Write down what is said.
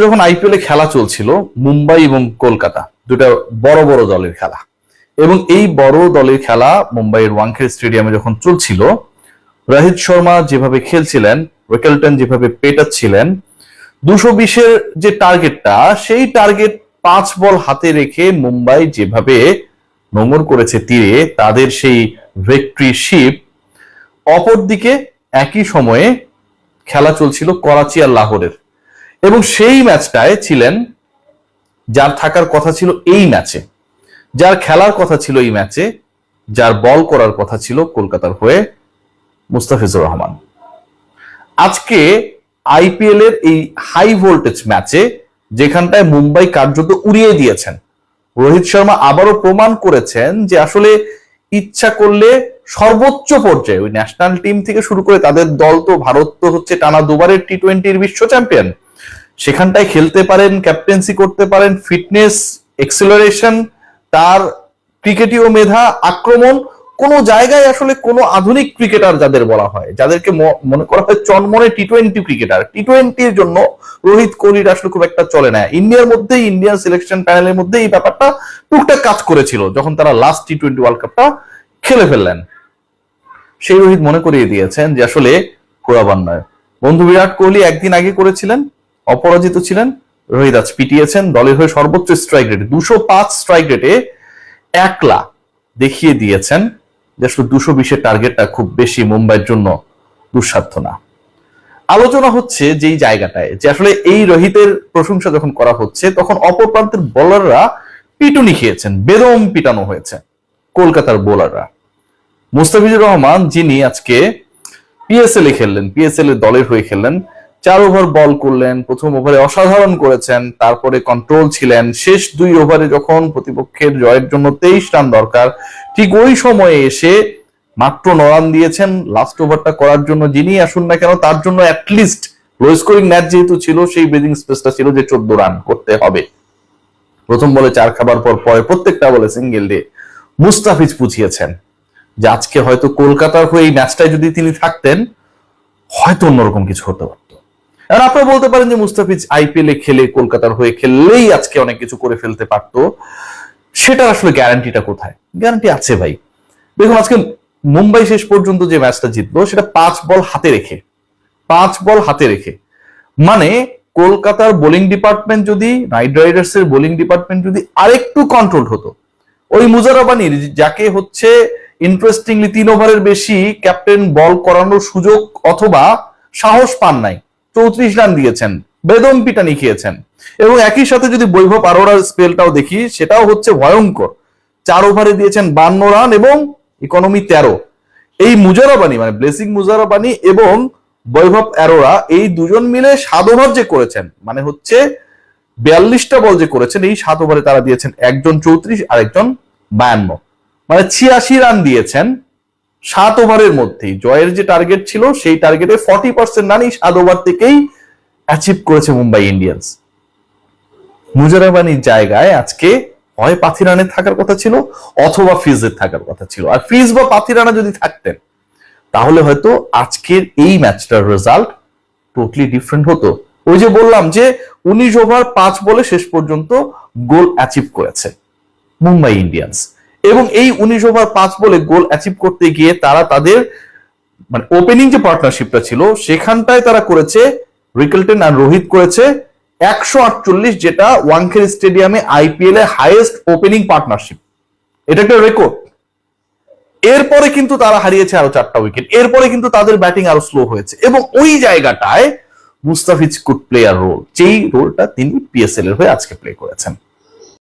যখন আইপিএল এ খেলা চলছিল, মুম্বাই এবং কলকাতা দুটা বড় বড় দলের খেলা, এবং এই বড় দলের খেলা মুম্বাইয়ের ওয়াংখেড়ে স্টেডিয়ামে যখন চলছিল, রোহিত শর্মা যেভাবে খেলছিলেন, রিকেলটন যেভাবে পেটাচ্ছিলেন, 220-এর যে টার্গেটটা, সেই টার্গেট 5 বল হাতে রেখে মুম্বাই যেভাবে নোঙর করেছে তীরে তাদের সেই ভিক্টরি শিপ। অপরদিকে একই সময়ে খেলা চলছিল করাচি আর লাহোরের, এবং সেই ম্যাচটায় ছিলেন যার থাকার কথা ছিল এই ম্যাচে, যার খেলার কথা ছিল এই ম্যাচে, যার বল করার কথা ছিল কলকাতার হয়ে, মুস্তাফিজুর রহমান। আজকে আইপিএল এর এই হাই ভোল্টেজ ম্যাচে যেখানটায় মুম্বাই কার্যত উড়িয়ে দিয়েছেন, রোহিত শর্মা আবারও প্রমাণ করেছেন যে আসলে ইচ্ছা করলে সর্বোচ্চ পর্যায়ে ওই ন্যাশনাল টিম থেকে শুরু করে তাদের দল, তো ভারত তো হচ্ছে টানা 2বারের টি-20-র বিশ্ব চ্যাম্পিয়ন, সেখানটায় খেলতে পারেন, ক্যাপ্টেন্সি করতে পারেন, ফিটনেস, এক্সেলারেশন, তার ক্রিকেটীয় মেধা, আক্রমণ, কোন জায়গায় আসলে কোন আধুনিক ক্রিকেটার যাদের বলা হয়, যাদেরকে মনে করা হয় চনমনে টি-20 ক্রিকেটার, টি-20-র জন্য রোহিত কোহলির আসলে খুব একটা চলে না। ইন্ডিয়ার মধ্যে, ইন্ডিয়ান সিলেকশন প্যানেলের মধ্যে এই ব্যাপারটা টুকটাক কাজ করেছিল যখন তারা লাস্ট টি-20 ওয়ার্ল্ড কাপটা খেলে ফেললেন। সেই রোহিত মনে করিয়ে দিয়েছেন যে আসলে পুরাবান নয়। বন্ধু বিরাট কোহলি একদিন আগে করেছিলেন, অপরাজিত ছিলেন, রোহিত আজ পিটিয়েছেন দলের হয়ে সর্বোচ্চ স্ট্রাইক রেটে, 205 স্ট্রাইক রেটে একলা দেখিয়ে দিয়েছেন যে আসলে 220-এর টার্গেটটা খুব বেশি মুম্বাইয়ের জন্য দুঃসাধ্য না। আলোচনা হচ্ছে যেই জায়গাটায় যে আসলে এই রোহিতের প্রশংসা যখন করা হচ্ছে, তখন অপর প্রান্তের বোলাররা পিটুনি খেয়েছেন, বেদম পিটানো হয়েছে কলকাতার বোলাররা। মুস্তাফিজুর রহমান, যিনি আজকে পিএসএল এ খেললেন, পিএসএল এর দলের হয়ে খেললেন, 4 ওভার বল করলেন, প্রথম ওভারে অসাধারণ করেছেন, তারপরে কন্ট্রোল ছিলেন, শেষ 2 ওভারে যখন প্রতিপক্ষের জয়ের জন্য 23 রান দরকার, ঠিক ওই সময়ে এসে মাত্র 9 রান দিয়েছেন। লাস্ট ওভারটা করার জন্য যিনি আসুন না কেন, তার জন্য অ্যাটলিস্ট লো স্কোরিং ম্যাচ যেহেতু ছিল, সেই ব্রিদিং স্পেসটা ছিল যে 14 রান করতে হবে। প্রথম বলে 4 খাবার পর পরে প্রত্যেকটা বলে সিঙ্গেল ডে মুস্তাফিজ বুঝিয়েছেন যে আজকে হয়তো কলকাতার হয়ে এই ম্যাচটায় যদি তিনি থাকতেন, হয়তো অন্যরকম কিছু হতে পারতো। আর আপনারা বলতে পারেন যে মুস্তাফিজ আইপিএল এ খেলে, কলকাতার হয়ে খেললেই আজকে অনেক কিছু করে ফেলতে পারতো। সেটা আসলে গ্যারান্টিটা কোথায়? গ্যারান্টি আছে ভাই। দেখুন, আজকে মুম্বাই শেষ পর্যন্ত যে ম্যাচটা জিতলো, সেটা 5 বল হাতে রেখে, 5 বল হাতে রেখে। মানে কলকাতার বোলিং ডিপার্টমেন্ট যদি, নাইট রাইডার্স এর বোলিং ডিপার্টমেন্ট যদি আরেকটু কন্ট্রোল হতো, ওই মুজারাবানির, যাকে হচ্ছে ইন্টারেস্টিংলি 3 ওভারের বেশি ক্যাপ্টেন বল করানোর সুযোগ অথবা সাহস পান নাই, 34 রান দিয়েছেন, বেদম পিটানি খেয়েছেন। এবং একই সাথে যদি বৈভব আরোরার স্পেলটাও দেখি, সেটাও হচ্ছে ভয়ঙ্কর। 4 ওভারে দিয়েছেন 52 রান এবং ইকোনমি 13। এই মুজারাবানি, মানে ব্লেসিং মুজারাবানি এবং বৈভব আরোরা, এই দুজন মিলে 7 ওভার যে করেছেন, মানে হচ্ছে 42টা বল যে করেছেন, এই 7 ওভারে তারা দিয়েছেন একজন 34 আর একজন 52, মানে 86 রান দিয়েছেন 7 ওভারের মধ্যেই। জয়ের যে টার্গেট ছিল, সেই টার্গেটে 40% রান এই 7 ওভার থেকেই অ্যাচিভ করেছে মুম্বাই ইন্ডিয়ান্স। মুজারাবানির জায়গায় আজকে হয় পাথিরানের থাকার কথা ছিল অথবা ফিজের থাকার কথা ছিল। আর ফিজ বা পাথিরানা যদি থাকতেন, তাহলে হয়তো আজকের এই ম্যাচটার রেজাল্ট টোটালি ডিফারেন্ট হতো। ওই যে বললাম যে 19 ওভার 5 বলে শেষ পর্যন্ত গোল অ্যাচিভ করেছে মুম্বাই ইন্ডিয়ান্স, এবং এই 19 ওভার 5 বলে গোল অ্যাচিভ করতে গিয়ে তারা তাদের, মানে ওপেনিং যে পার্টনারশিপটা ছিল, সেখানটায় তারা করেছে, রিকেলটন আর রোহিত করেছে 148, যেটা ওয়াংখেড়ে স্টেডিয়ামে আইপিএল এর হাইয়েস্ট ওপেনিং পার্টনারশিপ। এটা একটা রেকর্ড। এরপরে কিন্তু তারা হারিয়েছে আরো 4টা উইকেট, এরপরে কিন্তু তাদের ব্যাটিং আরো স্লো হয়েছে, এবং ওই জায়গাটায় Mustafiz could play a role, যেই রোলটা তিনি পিএসএল এর হয়ে আজকে প্লে করেছেন।